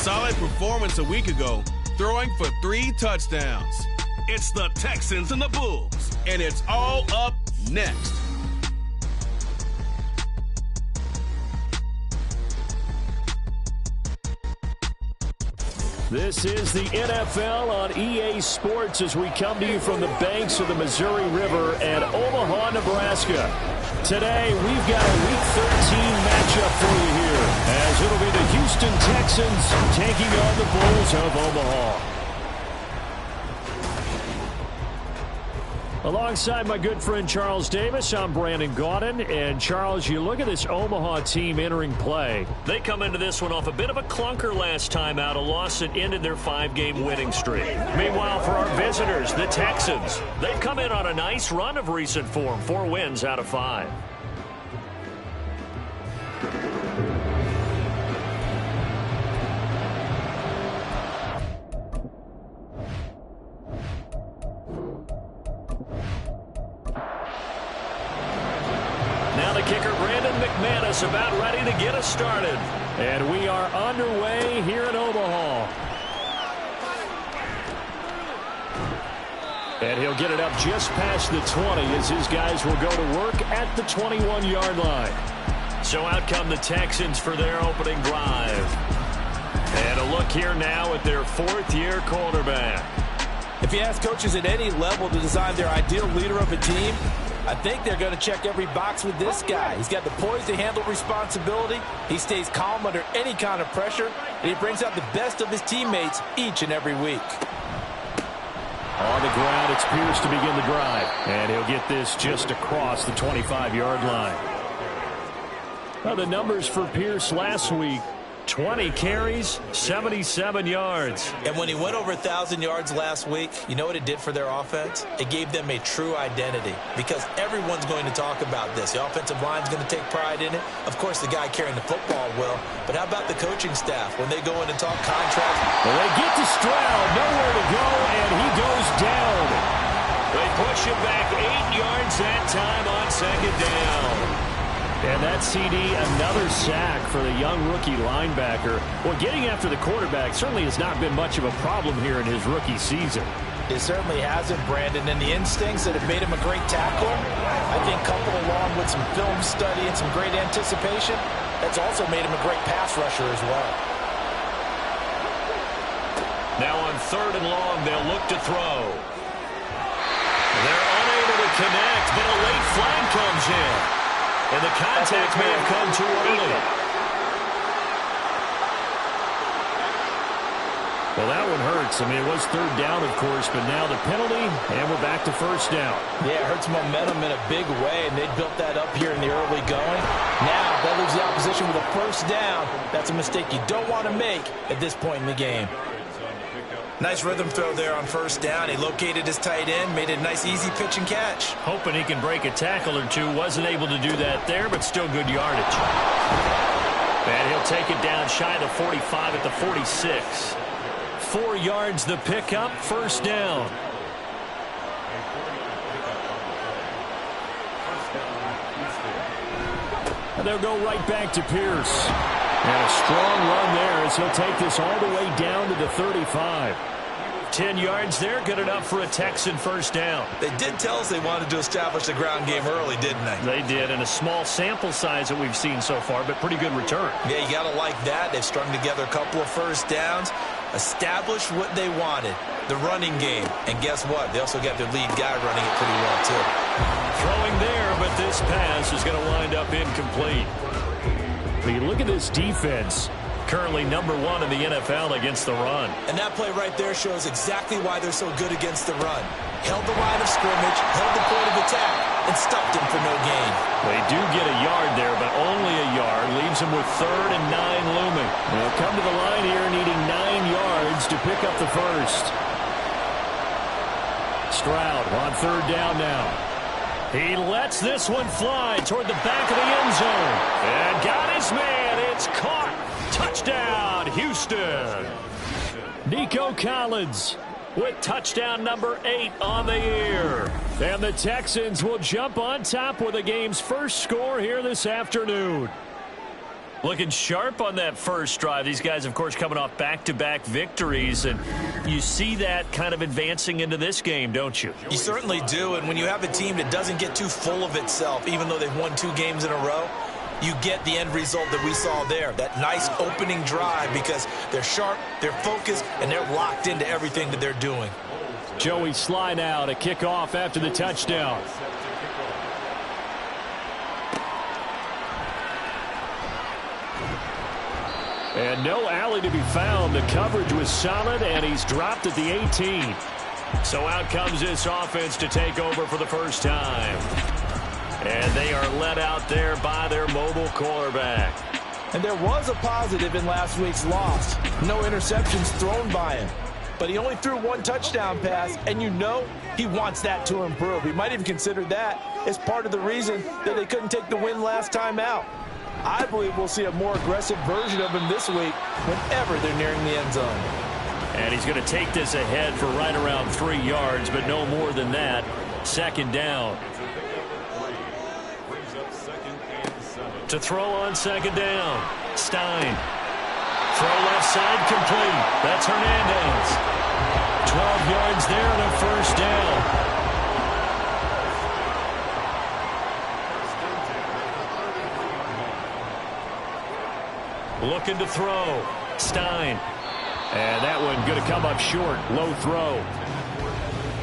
solid performance a week ago, throwing for 3 touchdowns. It's the Texans and the Bulls, and it's all up next. This is the NFL on EA Sports as we come to you from the banks of the Missouri River at Omaha, Nebraska. Today, we've got a Week 13 matchup for you here, as it'll be the Houston Texans taking on the Bulls of Omaha. Alongside my good friend Charles Davis, I'm Brandon Gaudin. And Charles, you look at this Omaha team entering play. They come into this one off a bit of a clunker last time out, a loss that ended their 5-game winning streak. Meanwhile, for our visitors, the Texans, they've come in on a nice run of recent form, 4 wins out of 5. About ready to get us started. And we are underway here in Omaha. And he'll get it up just past the 20 as his guys will go to work at the 21-yard line. So out come the Texans for their opening drive. And a look here now at their 4th-year quarterback. If you ask coaches at any level to design their ideal leader of a team, I think they're going to check every box with this guy. He's got the poise to handle responsibility. He stays calm under any kind of pressure, and he brings out the best of his teammates each and every week. On the ground, it's Pierce to begin the drive. And he'll get this just across the 25-yard line. Well, the numbers for Pierce last week, 20 carries, 77 yards. And when he went over 1,000 yards last week, you know what it did for their offense? It gave them a true identity because everyone's going to talk about this. The offensive line's going to take pride in it. Of course, the guy carrying the football will. But how about the coaching staff when they go in and talk contracts? Well, they get to Stroud, nowhere to go, and he goes down. They push him back 8 yards that time on 2nd down. And that CD, another sack for the young rookie linebacker. Well, getting after the quarterback certainly has not been much of a problem here in his rookie season. It certainly hasn't, Brandon. And the instincts that have made him a great tackler, I think coupled along with some film study and some great anticipation, that's also made him a great pass rusher as well. Now on 3rd and long, they'll look to throw. They're unable to connect, but a late flag comes in. And the contact may have come too early. Well, that one hurts. I mean, it was 3rd down, of course, but now the penalty, and we're back to 1st down. Yeah, it hurts momentum in a big way, and they built that up here in the early going. Now, that leaves the opposition with a 1st down. That's a mistake you don't want to make at this point in the game. Nice rhythm throw there on 1st down. He located his tight end, made it a nice, easy pitch and catch. Hoping he can break a tackle or two. Wasn't able to do that there, but still good yardage. And he'll take it down shy of the 45 at the 46. 4 yards the pickup, 1st down. And they'll go right back to Pierce. And a strong run there as he'll take this all the way down to the 35. 10 yards there, good enough for a Texan 1st down. They did tell us they wanted to establish the ground game early, didn't they? They did, and a small sample size that we've seen so far, but pretty good return. Yeah, you got to like that. They've strung together a couple of 1st downs, established what they wanted, the running game. And guess what? They also got their lead guy running it pretty well, too. Throwing there, but this pass is going to wind up incomplete. But you look at this defense, currently #1 in the NFL against the run. And that play right there shows exactly why they're so good against the run. Held the line of scrimmage, held the point of attack, and stopped him for no gain. They do get a yard there, but only a yard. Leaves them with 3rd and 9 looming. They'll come to the line here needing 9 yards to pick up the 1st. Stroud on 3rd down now. He lets this one fly toward the back of the end zone. And got his man. It's caught. Touchdown, Houston. Nico Collins with touchdown number 8 on the year. And the Texans will jump on top with the game's first score here this afternoon. Looking sharp on that first drive. These guys, of course, coming off back-to-back victories, and you see that kind of advancing into this game, don't you? You certainly do, and when you have a team that doesn't get too full of itself, even though they've won 2 games in a row, you get the end result that we saw there, that nice opening drive, because they're sharp, they're focused, and they're locked into everything that they're doing. Joey Sly now to kick off after the touchdown. And no alley to be found. The coverage was solid, and he's dropped at the 18. So out comes this offense to take over for the first time. And they are let out there by their mobile quarterback. And there was a positive in last week's loss. No interceptions thrown by him. But he only threw 1 touchdown pass, and you know he wants that to improve. He might even consider that as part of the reason that they couldn't take the win last time out. I believe we'll see a more aggressive version of him this week whenever they're nearing the end zone. And he's going to take this ahead for right around 3 yards, but no more than that. Second down. To throw on second down. Stein. Throw left side complete. That's Hernandez. 12 yards there and a first down. Looking to throw. Stein. And that one going to come up short. Low throw.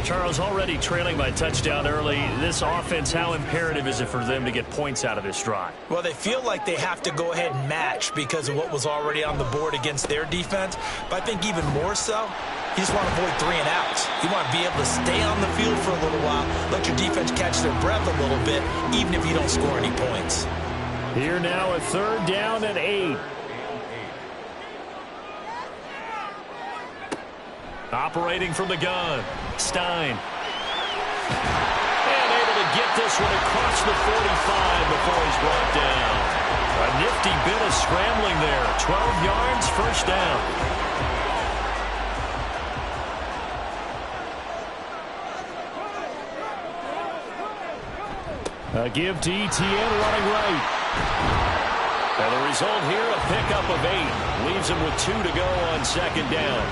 Charles, already trailing by touchdown early. This offense, how imperative is it for them to get points out of this drive? Well, they feel like they have to go ahead and match because of what was already on the board against their defense. But I think even more so, you just want to avoid 3 and outs. You want to be able to stay on the field for a little while, let your defense catch their breath a little bit, even if you don't score any points. Here now, a third down and 8. Operating from the gun, Stein. And able to get this one across the 45 before he's brought down. A nifty bit of scrambling there. 12 yards, first down. A give to Etienne running right. And the result here, a pickup of 8. Leaves him with 2 to go on second down.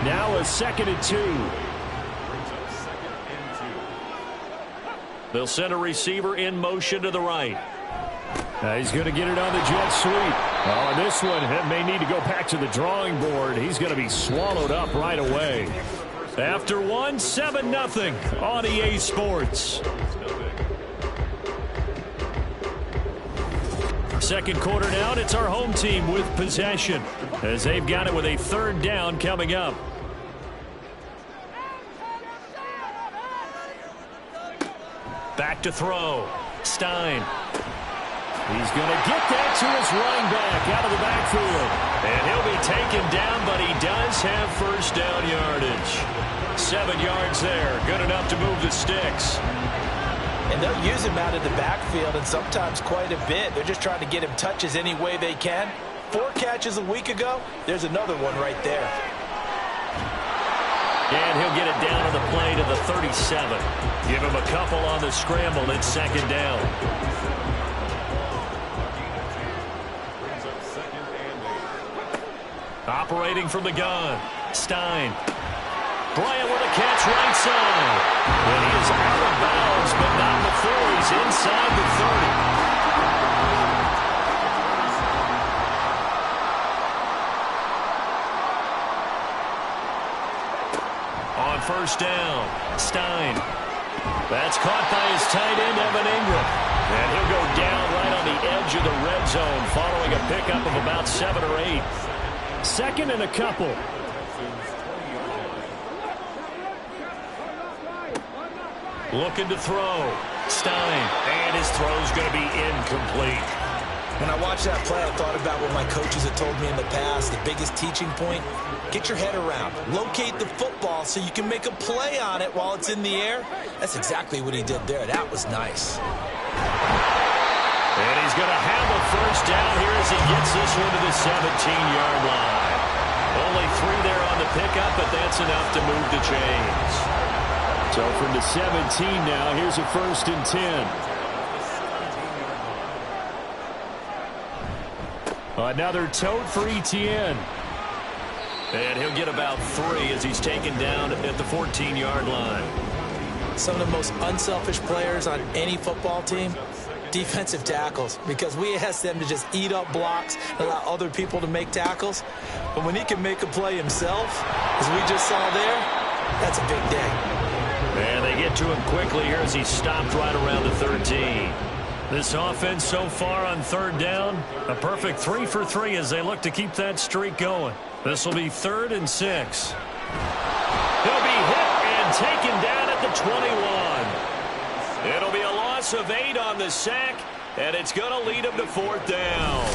Now a 2nd and 2. They'll send a receiver in motion to the right. He's going to get it on the jet sweep. Oh, and this one may need to go back to the drawing board. He's going to be swallowed up right away. After 1, 7-0 on EA Sports. Second quarter now, and it's our home team with possession as they've got it with a third down coming up. Back to throw. Stein. He's going to get that to his running back out of the backfield. And he'll be taken down, but he does have first down yardage. 7 yards there. Good enough to move the sticks. And they'll use him out of the backfield, and sometimes quite a bit. They're just trying to get him touches any way they can. 4 catches a week ago. There's another one right there. And he'll get it down on the play to the 37. Give him a couple on the scramble. It's second down. Operating from the gun. Stein. Bryant with a catch right side. And he is out of bounds, but not before he's inside the 30. On first down, Stein. That's caught by his tight end, Evan Ingram. And he'll go down right on the edge of the red zone following a pickup of about 7 or 8. 2nd and a couple. Looking to throw. Stein. And his throw's going to be incomplete. When I watched that play, I thought about what my coaches had told me in the past. The biggest teaching point, get your head around. Locate the football so you can make a play on it while it's in the air. That's exactly what he did there. That was nice. And he's going to have a first down here as he gets this one to the 17-yard line. Only 3 there on the pickup, but that's enough to move the chains. So from the 17 now, here's a 1st and 10. Another tote for Etienne. And he'll get about 3 as he's taken down at the 14-yard line. Some of the most unselfish players on any football team, defensive tackles, because we ask them to just eat up blocks and allow other people to make tackles. But when he can make a play himself, as we just saw there, that's a big day. And they get to him quickly here as he stopped right around the 13. This offense so far on 3rd down, a perfect 3 for 3 as they look to keep that streak going. This will be 3rd and 6. He'll be hit and taken down at the 21. It'll be a loss of 8 on the sack, and it's going to lead him to 4th down.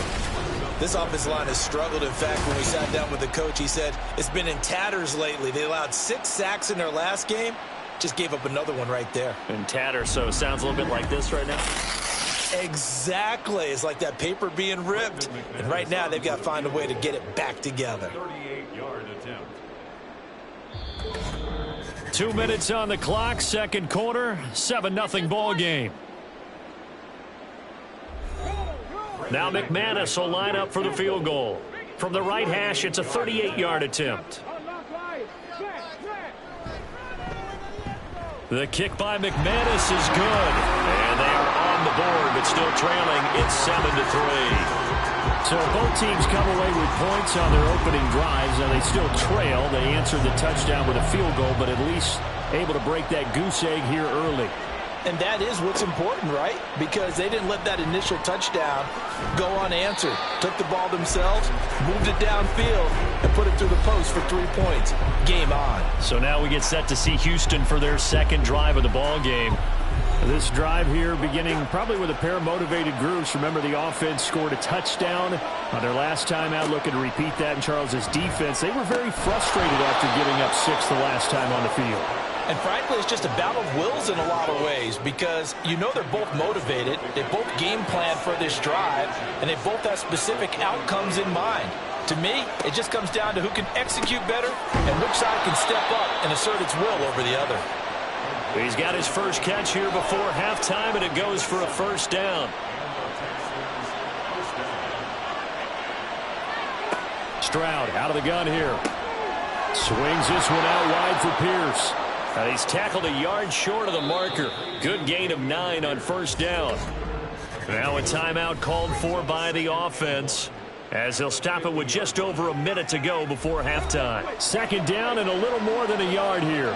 This offensive line has struggled. In fact, when we sat down with the coach, he said it's been in tatters lately. They allowed 6 sacks in their last game. Just gave up another one right there. In tatters, so it sounds a little bit like this right now. Exactly. It's like that paper being ripped. And right now, they've got to find a way to get it back together. 38-yard attempt. 2 minutes on the clock, 2nd quarter, 7-0 ball game. Now McManus will line up for the field goal. From the right hash, it's a 38-yard attempt. The kick by McManus is good. And they are on the board, but still trailing. It's 7-3. So both teams come away with points on their opening drives. Now they still trail. They answered the touchdown with a field goal, but at least able to break that goose egg here early. And that is what's important, right? Because they didn't let that initial touchdown go unanswered. Took the ball themselves, moved it downfield, and put it through the post for 3 points. Game on. So now we get set to see Houston for their 2nd drive of the ball game. This drive here beginning probably with a pair of motivated groups. Remember, the offense scored a touchdown on their last time out. Looking to repeat that in Charles's defense. They were very frustrated after giving up 6 the last time on the field. And frankly, it's just a battle of wills in a lot of ways because you know they're both motivated. They both game plan for this drive, and they both have specific outcomes in mind. To me, it just comes down to who can execute better and which side can step up and assert its will over the other. He's got his first catch here before halftime, and it goes for a 1st down. Stroud out of the gun here. Swings this one out wide for Pierce. He's tackled a yard short of the marker. Good gain of 9 on 1st down. Now a timeout called for by the offense as they'll stop it with just over a minute to go before halftime. 2nd down and a little more than a yard here.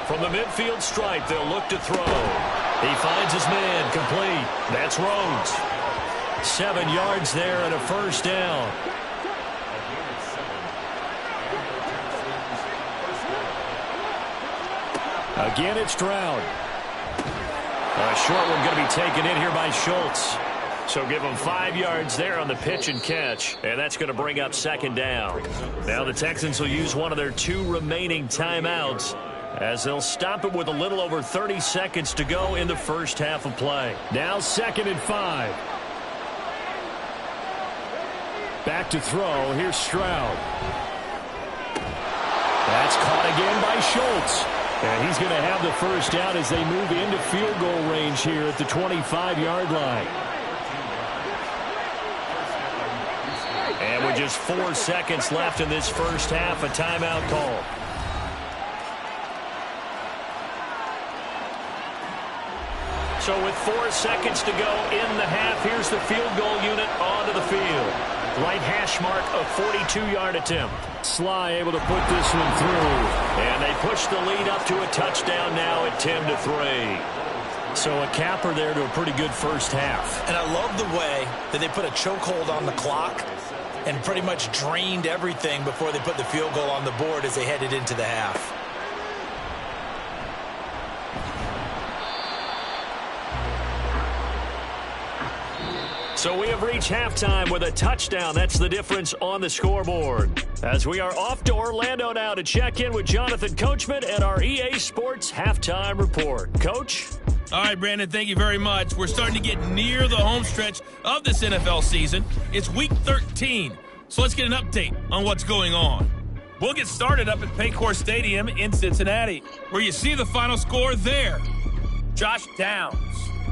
From the midfield stripe, they'll look to throw. He finds his man, complete. That's Rhodes. 7 yards there and a 1st down. Again, it's Stroud. A short one going to be taken in here by Schultz. So give him 5 yards there on the pitch and catch. And that's going to bring up 2nd down. Now the Texans will use one of their 2 remaining timeouts as they'll stop it with a little over 30 seconds to go in the first half of play. Now 2nd and 5. Back to throw. Here's Stroud. That's caught again by Schultz. And he's going to have the 1st down as they move into field goal range here at the 25-yard line. And with just 4 seconds left in this first half, a timeout call. So with 4 seconds to go in the half, here's the field goal unit onto the field. Right hash mark, a 42-yard attempt. Sly able to put this one through. And they push the lead up to a touchdown now at 10-3. So a capper there to a pretty good first half. And I love the way that they put a chokehold on the clock and pretty much drained everything before they put the field goal on the board as they headed into the half. So we have reached halftime with a touchdown. That's the difference on the scoreboard. As we are off to Orlando now to check in with Jonathan Coachman and our EA Sports Halftime Report. Coach? All right, Brandon, thank you very much. We're starting to get near the home stretch of this NFL season. It's Week 13, so let's get an update on what's going on. We'll get started up at Paycor Stadium in Cincinnati, where you see the final score there. Josh Downs,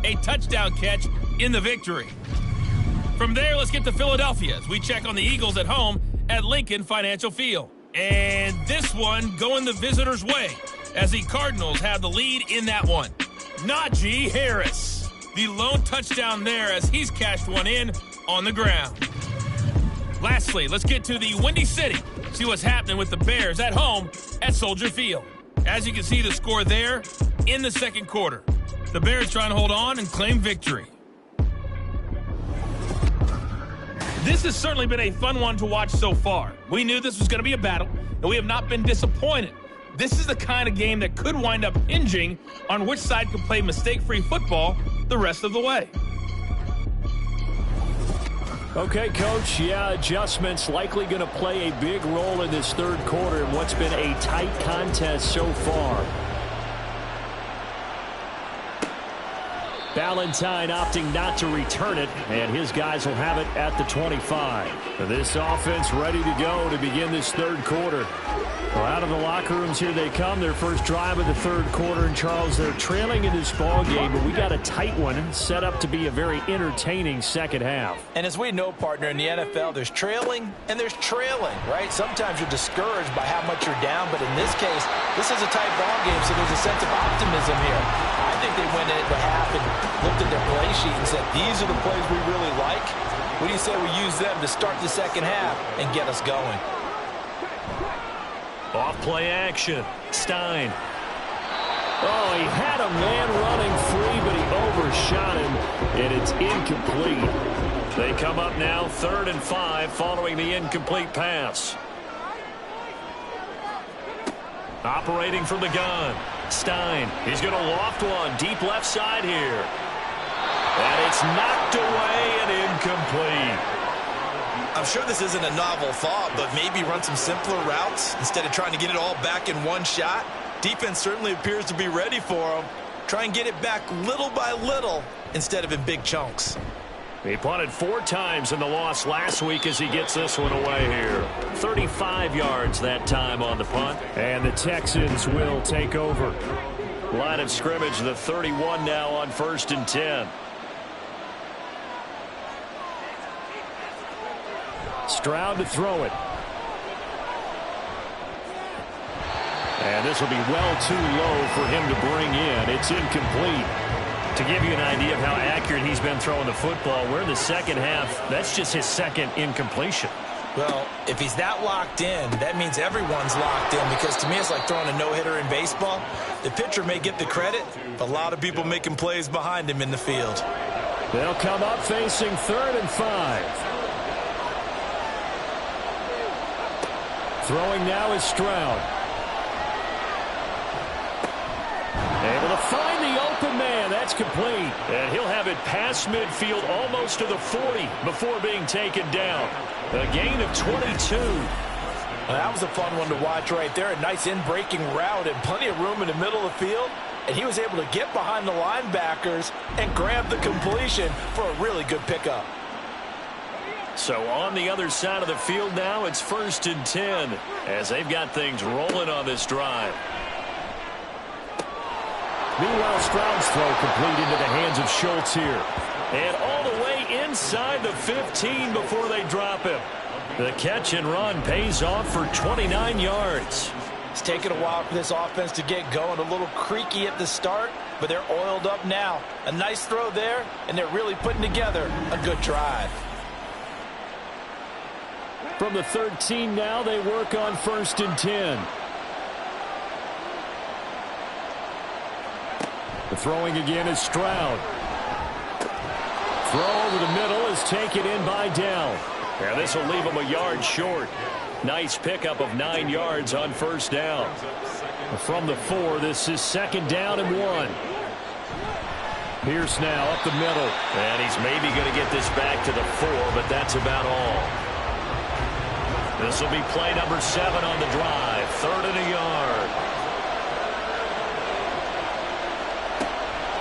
a touchdown catch in the victory. From there, let's get to Philadelphia as we check on the Eagles at home at Lincoln Financial Field. And this one going the visitors' way as the Cardinals have the lead in that one. Najee Harris, the lone touchdown there as he's cashed one in on the ground. Lastly, let's get to the Windy City, see what's happening with the Bears at home at Soldier Field. As you can see the score there in the second quarter. The Bears trying to hold on and claim victory. This has certainly been a fun one to watch so far. We knew this was going to be a battle, and we have not been disappointed. This is the kind of game that could wind up hinging on which side can play mistake-free football the rest of the way. Okay, Coach, adjustments likely going to play a big role in this third quarter in what's been a tight contest so far. Valentine opting not to return it, and his guys will have it at the 25. This offense ready to go to begin this third quarter. Well, out of the locker rooms here they come, their first drive of the third quarter. And Charles, they're trailing in this ball game, but we got a tight one set up to be a very entertaining second half. And as we know, partner, in the NFL, there's trailing and there's trailing, right? Sometimes you're discouraged by how much you're down, but in this case, this is a tight ball game, so there's a sense of optimism here. I think they went in at the half and looked at their play sheet and said, these are the plays we really like. What do you say we use them to start the second half and get us going? Off play action. Stein. Oh, he had a man running free, but he overshot him, and it's incomplete. They come up now 3rd and 5 following the incomplete pass. Operating from the gun. Stein. He's going to loft one deep left side here. And it's knocked away and incomplete. I'm sure this isn't a novel thought, but maybe run some simpler routes instead of trying to get it all back in one shot. Defense certainly appears to be ready for him. Try and get it back little by little instead of in big chunks. He punted 4 times in the loss last week as he gets this one away here. 35 yards that time on the punt. And the Texans will take over. Line of scrimmage, the 31 now on 1st and 10. Stroud to throw it. And this will be well too low for him to bring in. It's incomplete. To give you an idea of how accurate he's been throwing the football, we're in the second half. That's just his second incompletion. Well, if he's that locked in, that means everyone's locked in, because to me it's like throwing a no-hitter in baseball. The pitcher may get the credit, but a lot of people making plays behind him in the field. They'll come up facing 3rd and 5. Throwing now is Stroud. Able to find the open man. That's complete. And he'll have it past midfield almost to the 40 before being taken down. A gain of 22. Well, that was a fun one to watch right there. A nice in-breaking route and plenty of room in the middle of the field. And he was able to get behind the linebackers and grab the completion for a really good pickup. So on the other side of the field now, it's 1st and 10 as they've got things rolling on this drive. Meanwhile, Stroud's throw complete into the hands of Schultz here. And all the way inside the 15 before they drop him. The catch and run pays off for 29 yards. It's taken a while for this offense to get going. A little creaky at the start, but they're oiled up now. A nice throw there, and they're really putting together a good drive. From the 13 now, they work on 1st and 10. The throwing again is Stroud. Throw over the middle is taken in by Dell. And this will leave him a yard short. Nice pickup of 9 yards on 1st down. From the 4, this is 2nd down and 1. Pierce now up the middle. And he's maybe going to get this back to the 4, but that's about all. This will be play number 7 on the drive. 3rd and a yard.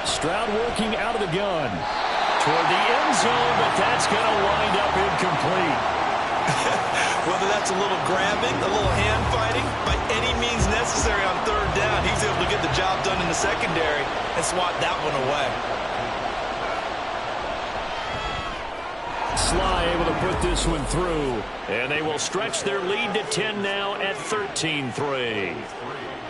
Stroud working out of the gun. Toward the end zone, but that's going to wind up incomplete. Whether that's a little grabbing, a little hand fighting, by any means necessary on 3rd down, he's able to get the job done in the secondary and swat that one away. Sly able to put this one through. And they will stretch their lead to 10 now at 13-3.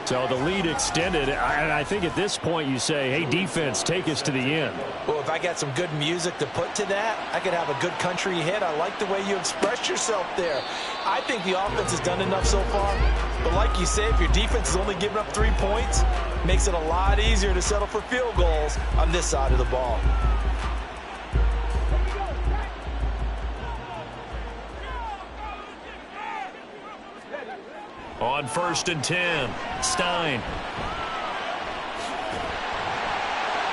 So the lead extended. I think at this point you say, hey, defense, take us to the end. Well, if I got some good music to put to that, I could have a good country hit. I like the way you expressed yourself there. I think the offense has done enough so far. But like you say, if your defense is only giving up 3 points, it makes it a lot easier to settle for field goals on this side of the ball. On 1st and 10, Stein.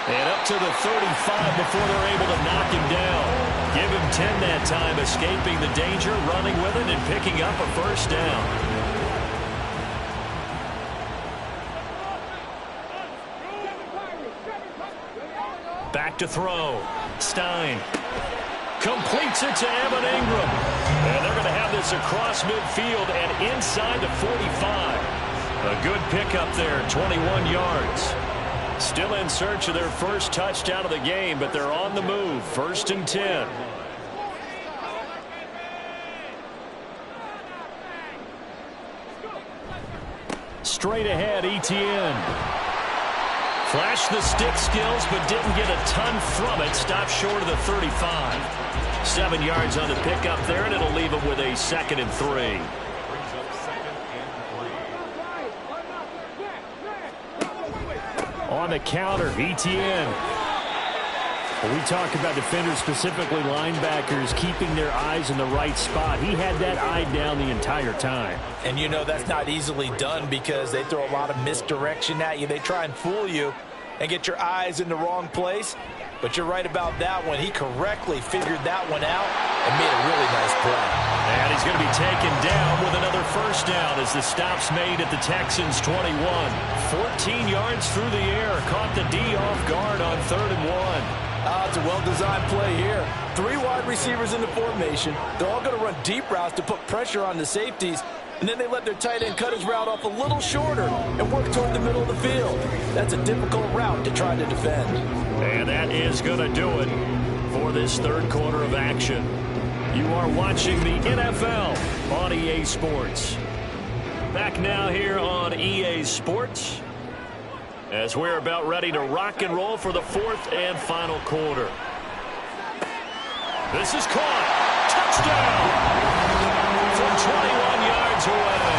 And up to the 35 before they're able to knock him down. Give him 10 that time, escaping the danger, running with it, and picking up a first down. Back to throw. Stein completes it to Evan Ingram. And they're going to have this across midfield and inside the 45. A good pickup there, 21 yards. Still in search of their first touchdown of the game, but they're on the move. 1st and 10. Straight ahead, Etienne. Flashed the stick skills, but didn't get a ton from it. Stopped short of the 35. 7 yards on the pickup there, and it'll leave him with a 2nd and 3. On the counter, Etienne. When we talk about defenders, specifically linebackers, keeping their eyes in the right spot, he had that eye down the entire time. And you know that's not easily done because they throw a lot of misdirection at you. They try and fool you and get your eyes in the wrong place. But you're right about that one. He correctly figured that one out and made a really nice play. And he's going to be taken down with another first down as the stop's made at the Texans' 21. 14 yards through the air. Caught the D off guard on 3rd and 1. It's a well-designed play here. 3 wide receivers in the formation. They're all going to run deep routes to put pressure on the safeties. And then they let their tight end cut his route off a little shorter and work toward the middle of the field. That's a difficult route to try to defend. And that is going to do it for this 3rd quarter of action. You are watching the NFL on EA Sports. Back now here on EA Sports as we're about ready to rock and roll for the 4th and final quarter. This is caught. Touchdown from 21 yards away.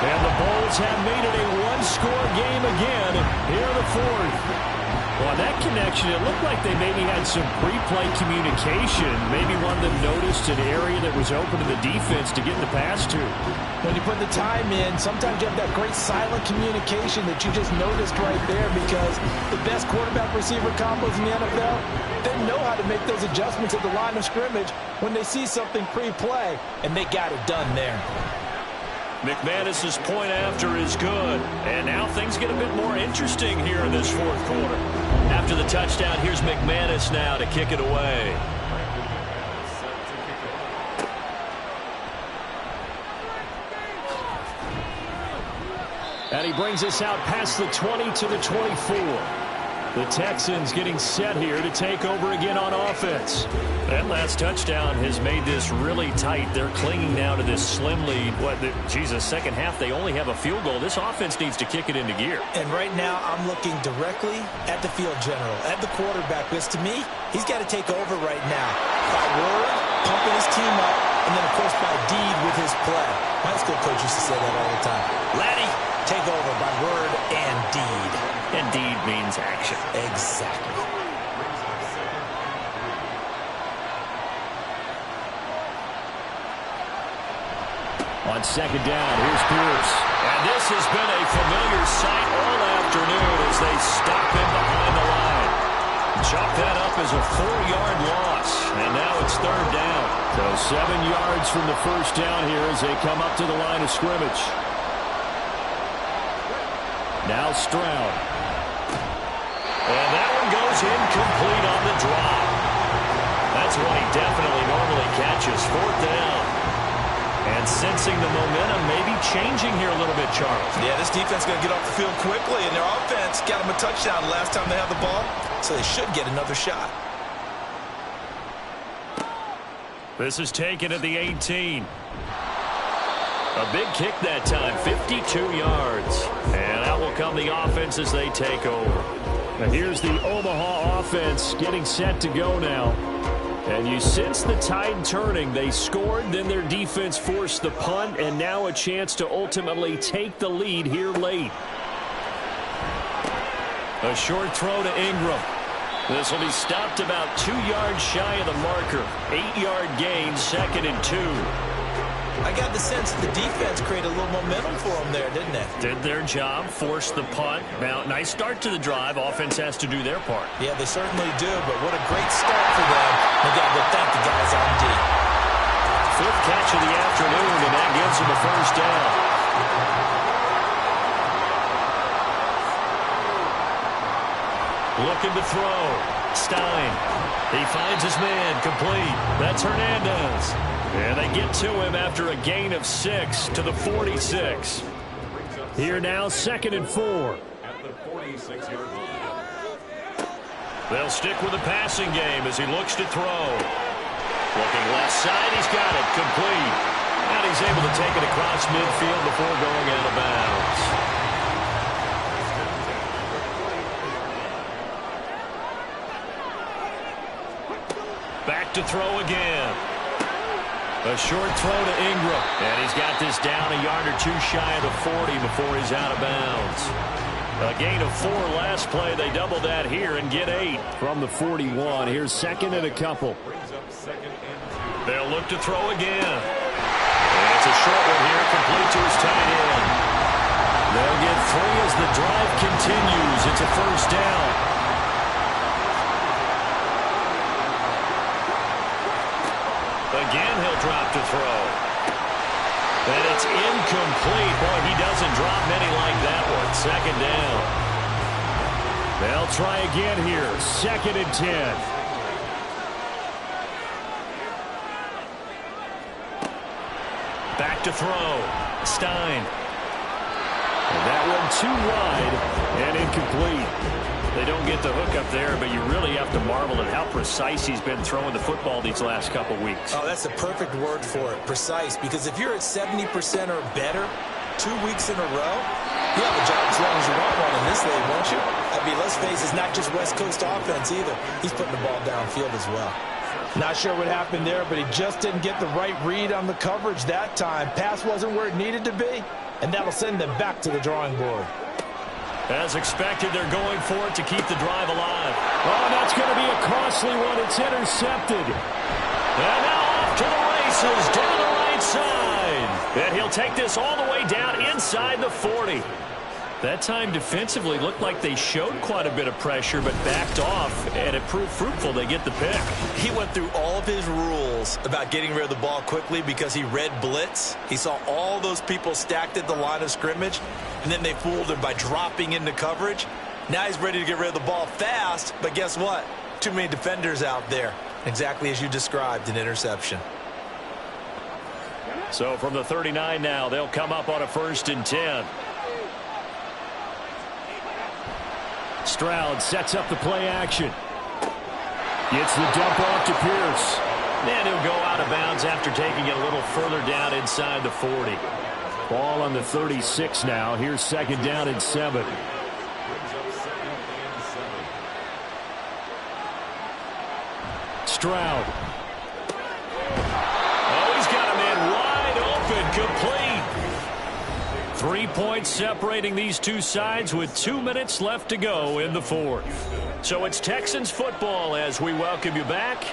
And the Bulls have made it a one-score game again here in the 4th. Well, that connection, it looked like they maybe had some pre-play communication. Maybe one of them noticed an area that was open to the defense to get the pass to. When you put the time in, sometimes you have that great silent communication that you just noticed right there because the best quarterback-receiver combos in the NFL, they know how to make those adjustments at the line of scrimmage when they see something pre-play, and they got it done there. McManus's point after is good. And now things get a bit more interesting here in this 4th quarter. After the touchdown, here's McManus now to kick it away. And he brings us out past the 20 to the 24. The Texans getting set here to take over again on offense. That last touchdown has made this really tight. They're clinging now to this slim lead. Second half, they only have a field goal. This offense needs to kick it into gear. And right now, I'm looking directly at the field general, at the quarterback, because to me, he's got to take over right now. By word, pumping his team up, and then, of course, by deed with his play. My school coach used to say that all the time. Laddie, take over by word and deed. And deed means action. Exactly. On 2nd down, here's Pierce. And this has been a familiar sight all afternoon as they stop him behind the line. Chalk that up as a 4-yard loss. And now it's 3rd down. So 7 yards from the first down here as they come up to the line of scrimmage. Now Stroud. And that one goes incomplete on the drop. That's what he definitely normally catches. 4th down. And sensing the momentum maybe changing here a little bit, Charles. Yeah, this defense is going to get off the field quickly, and their offense got them a touchdown last time they had the ball, so they should get another shot. This is taken at the 18. A big kick that time, 52 yards. And out will come the offense as they take over. And here's the Omaha offense getting set to go now. And you sense the tide turning. They scored, then their defense forced the punt, and now a chance to ultimately take the lead here late. A short throw to Ingram. This will be stopped about 2 yards shy of the marker. 8-yard gain, 2nd and 2. I got the sense that the defense created a little momentum for them there, didn't it? Did their job, forced the punt. Now, nice start to the drive. Offense has to do their part. Yeah, they certainly do, but what a great start for them. They got to thank the guys on D. 5th catch of the afternoon, and that gives them a first down. Looking to throw. Stein. He finds his man. Complete. That's Hernandez. And they get to him after a gain of 6 to the 46. Here now, 2nd and 4. At the 46-yard line. They'll stick with the passing game as he looks to throw. Looking left side. He's got it. Complete. And he's able to take it across midfield before going out of bounds. Back to throw again. A short throw to Ingram. And he's got this down a yard or 2 shy of the 40 before he's out of bounds. A gain of 4 last play. They double that here and get 8 from the 41. Here's 2nd and a couple. They'll look to throw again. And it's a short one here, complete to his tight end. They'll get 3 as the drive continues. It's a first down. Again, he'll drop to throw. And it's incomplete. Boy, he doesn't drop many like that one. 2nd down. They'll try again here. 2nd and 10. Back to throw. Stein. And that one too wide and incomplete. They don't get the hook up there, but you really have to marvel at how precise he's been throwing the football these last couple weeks. Oh, that's the perfect word for it, precise, because if you're at 70% or better 2 weeks in a row, you have a job as long as you want one in this league, won't you? I mean, let's face it, it's not just West Coast offense either. He's putting the ball downfield as well. Not sure what happened there, but he just didn't get the right read on the coverage that time. Pass wasn't where it needed to be, and that'll send them back to the drawing board. As expected, they're going for it to keep the drive alive. Oh, that's going to be a costly one. It's intercepted. And now off to the races down the right side. And he'll take this all the way down inside the 40. That time defensively looked like they showed quite a bit of pressure but backed off, and it proved fruitful. They get the pick. He went through all of his rules about getting rid of the ball quickly because he read blitz. He saw all those people stacked at the line of scrimmage, and then they fooled him by dropping into coverage. Now he's ready to get rid of the ball fast, but guess what? Too many defenders out there. Exactly as you described, an interception. So from the 39 now, they'll come up on a 1st and 10. Stroud sets up the play action. Gets the dump off to Pierce. And he'll go out of bounds after taking it a little further down inside the 40. Ball on the 36 now. Here's 2nd down and 7. Stroud. Oh, he's got a man wide open, complete. 3 points separating these two sides with 2 minutes left to go in the 4th. So it's Texans football as we welcome you back.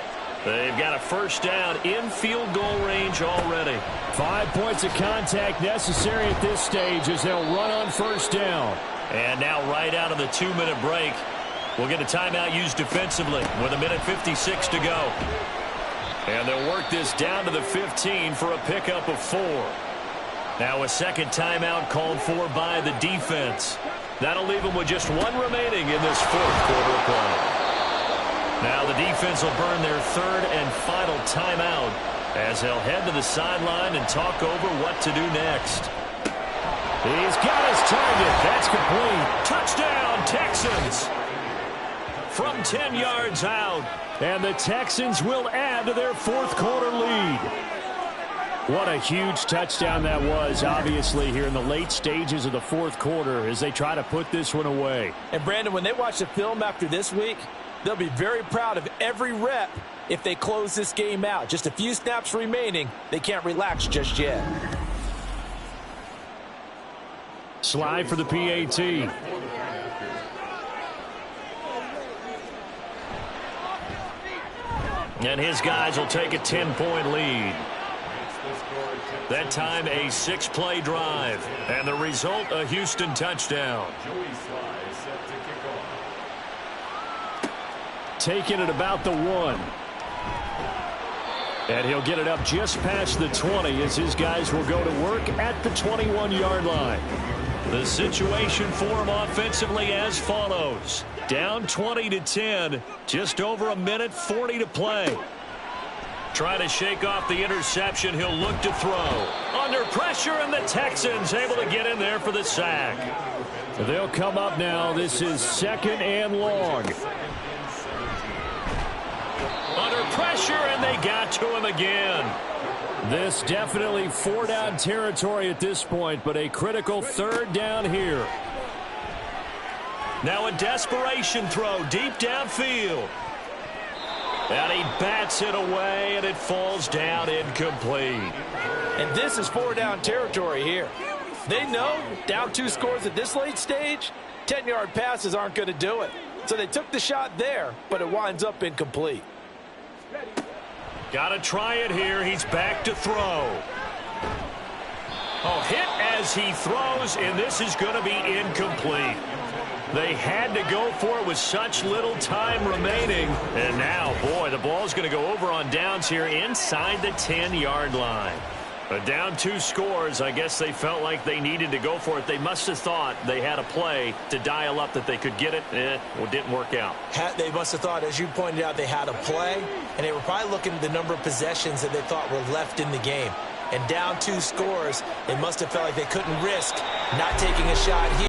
They've got a first down in field goal range already. 5 points of contact necessary at this stage as they'll run on first down. And now right out of the 2-minute break, we'll get a timeout used defensively with 1:56 to go. And they'll work this down to the 15 for a pickup of 4. Now a second timeout called for by the defense. That'll leave them with just 1 remaining in this 4th quarter of play. Now the defense will burn their 3rd and final timeout as they'll head to the sideline and talk over what to do next. He's got his target. That's complete. Touchdown, Texans. from 10 yards out. And the Texans will add to their fourth quarter lead. What a huge touchdown that was, obviously, here in the late stages of the fourth quarter as they try to put this one away. And, Brandon, when they watch the film after this week, they'll be very proud of every rep if they close this game out. Just a few snaps remaining. They can't relax just yet. Slide for the PAT. And his guys will take a 10-point lead. That time a 6-play drive. And the result, a Houston touchdown. Taking it about the 1. And he'll get it up just past the 20 as his guys will go to work at the 21-yard line. The situation for him offensively as follows. Down 20-10, just over a minute 40 to play. Trying to shake off the interception, he'll look to throw. Under pressure, and the Texans able to get in there for the sack. They'll come up now. This is 2nd and long. Under pressure, and they got to him again. This definitely 4-down territory at this point, but a critical 3rd down here. Now a desperation throw deep downfield. And he bats it away, and it falls down incomplete. And this is 4-down territory here. They know down 2 scores at this late stage, 10-yard passes aren't going to do it. So they took the shot there, but it winds up incomplete. Got to try it here. He's back to throw. Oh, hit as he throws, and this is going to be incomplete. They had to go for it with such little time remaining. And now, boy, the ball's going to go over on downs here inside the 10-yard line. But down 2 scores, I guess they felt like they needed to go for it. They must have thought they had a play to dial up that they could get it. It didn't work out. They must have thought, as you pointed out, they had a play, and they were probably looking at the number of possessions that they thought were left in the game. And down 2 scores, they must have felt like they couldn't risk not taking a shot here.